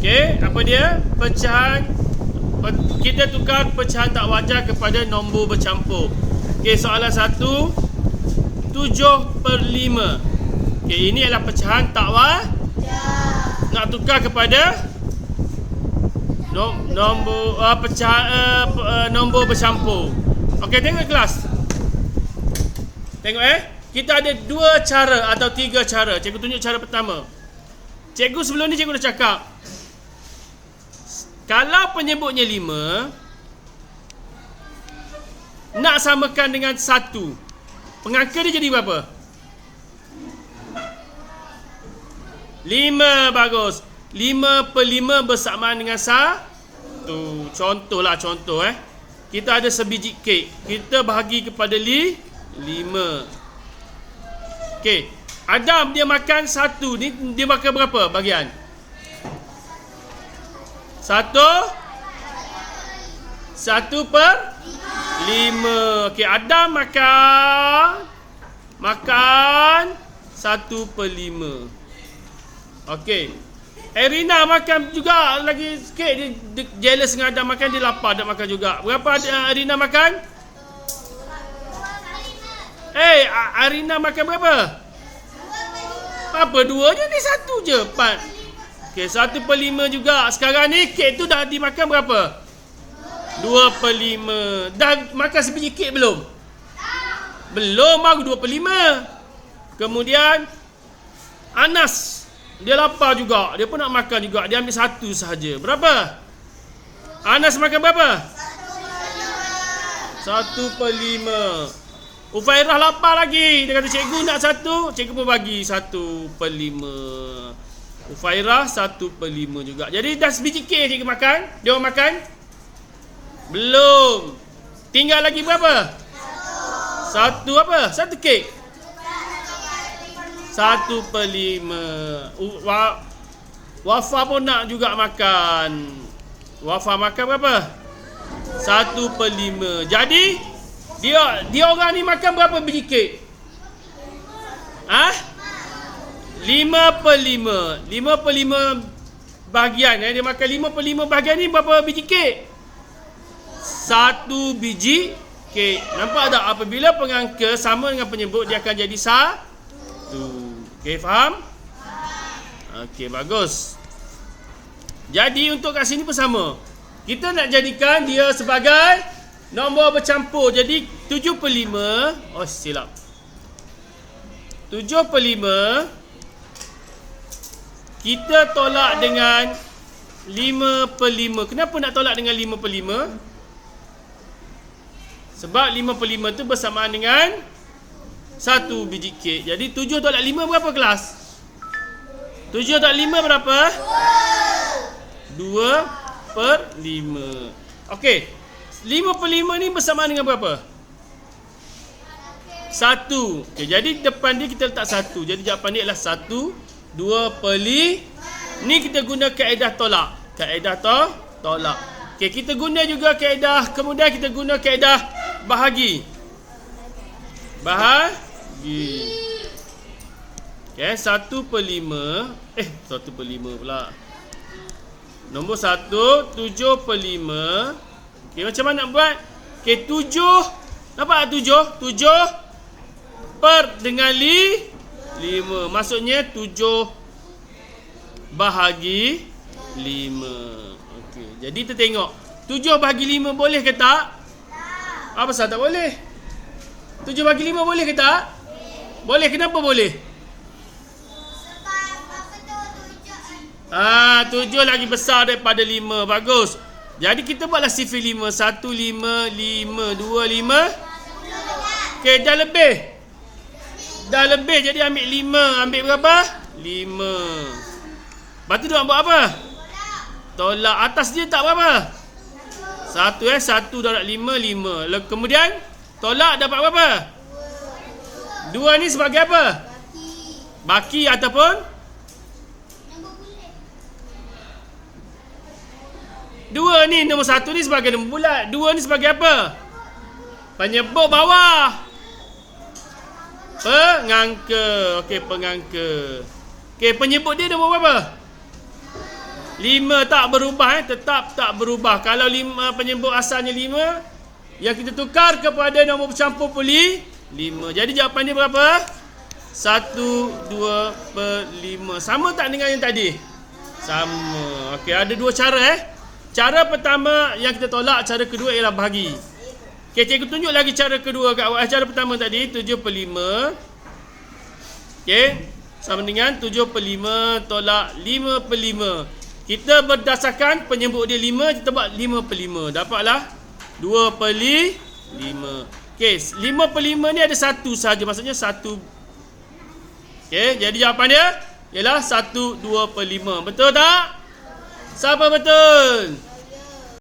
Okey, apa dia? Pecahan. Kita tukar pecahan tak wajar kepada nombor bercampur. Okey, soalan 1, 7/5. Okey, ini adalah pecahan tak wajar. Nak tukar kepada nombor pecahan nombor bercampur. Okey, tengok kelas. Tengok kita ada 2 cara atau 3 cara. Cikgu tunjuk cara pertama. Cikgu sebelum ni cikgu dah cakap, kalau penyebutnya 5, nak samakan dengan 1, pengangka dia jadi berapa? 5, bagus. 5/5 bersamaan dengan 1. Contohlah, contoh kita ada sebiji kek, kita bahagi kepada 5. Okey, Adam dia makan 1, ni dia makan berapa bahagian? 1/5. Okey, Adam makan 1/5. Okey, Erina makan juga lagi sikit, dia jealous dengan Adam makan, dia lapar, dia makan juga. Berapa Erina makan? Arina makan berapa? Apa 2 je ni, 1 je, 4. Okey, 1/5 juga. Sekarang ni kek tu dah dimakan berapa? 2/5. Dah makan sebiji kek belum? Belum, baru 2/5. Kemudian Anas, dia lapar juga, dia pun nak makan juga, dia ambil 1 sahaja. Berapa? Anas makan berapa? 1/5. Ufairah lapar lagi, dia kata cikgu nak 1, cikgu pun bagi 1/5. Ufairah 1/5 juga. Jadi dah sebiji kek cikgu makan. Dia orang makan? Belum. Tinggal lagi berapa? 1 apa? 1 kek. 1/5. Wafa pun nak juga makan. Wafa makan berapa? 1/5. Jadi dia orang ni makan berapa biji kek? 5/5. 5/5 bahagian. Dia makan 5/5 bahagian ni berapa biji kek? 1 biji kek. Nampak tak? Apabila pengangka sama dengan penyebut, dia akan jadi 1. Okey, faham? Okey, bagus. Jadi untuk kat sini pun sama. Kita nak jadikan dia sebagai nombor bercampur. Jadi 7/5. Oh, silap. 7/5 kita tolak dengan 5/5. Kenapa nak tolak dengan 5/5? Sebab 5/5 tu bersamaan dengan 1 biji kek. Jadi 7 tolak 5 berapa kelas? 7 tolak 5 berapa? 2/5. Okey, 5/5 ni bersamaan dengan berapa? 1. Okey, jadi depan dia kita letak 1. Jadi jawapan dia adalah 1. 2/5. Ni kita guna kaedah tolak. Kaedah tolak. Okey, kita guna juga kaedah, kemudian kita guna kaedah bahagi. Bahagi. Okey, 1/5. 1/5 pula. Nombor 1, 7/5. Okey, macam mana nak buat? Okey, 7. Nampak tak 7? 7 per dengan 5. Maksudnya 7 bahagi 5. Okey, jadi kita tengok 7 bahagi 5 boleh ke tak? Apa pasal tak boleh? 7 bahagi 5 boleh ke tak? Boleh. Kenapa boleh? 7 lagi besar daripada 5. Bagus. Jadi kita buatlah sifir 5. 1, 5, 5, 2, 5. Okey, dah lebih. Dah lebih, jadi ambil 5. Ambil berapa? 5. Lepas tu dia nak buat apa? Tolak. Atas dia tak berapa? 1 1 darab 5, 5. Kemudian tolak dapat berapa? 2 ni sebagai apa? Baki ataupun 2 ni nombor 1 ni sebagai nombor bulat. 2 ni sebagai apa? Penyebut bawah. Pengangka. Okey, pengangka. Okey, penyebut dia nombor berapa? 5 tak berubah, tetap tak berubah. Kalau 5 penyebut asalnya 5, yang kita tukar kepada nombor bercampur pun 5. Jadi jawapan dia berapa? 1, 2 per 5. Sama tak dengan yang tadi? Sama. Okey, ada dua cara Cara pertama yang kita tolak, cara kedua ialah bahagi. Okey, cikgu tunjuk lagi cara kedua kat awak. Cara pertama tadi 7 per 5. Okey, sama dengan 7 per 5 tolak 5 per 5. Kita berdasarkan penyebut dia 5, kita buat 5 per 5. Dapatlah 2 per 5. Okey, 5 per 5 ni ada satu saja, maksudnya 1. Okey, jadi jawapan dia ialah 1, 2 per 5. Betul tak? Siapa betul?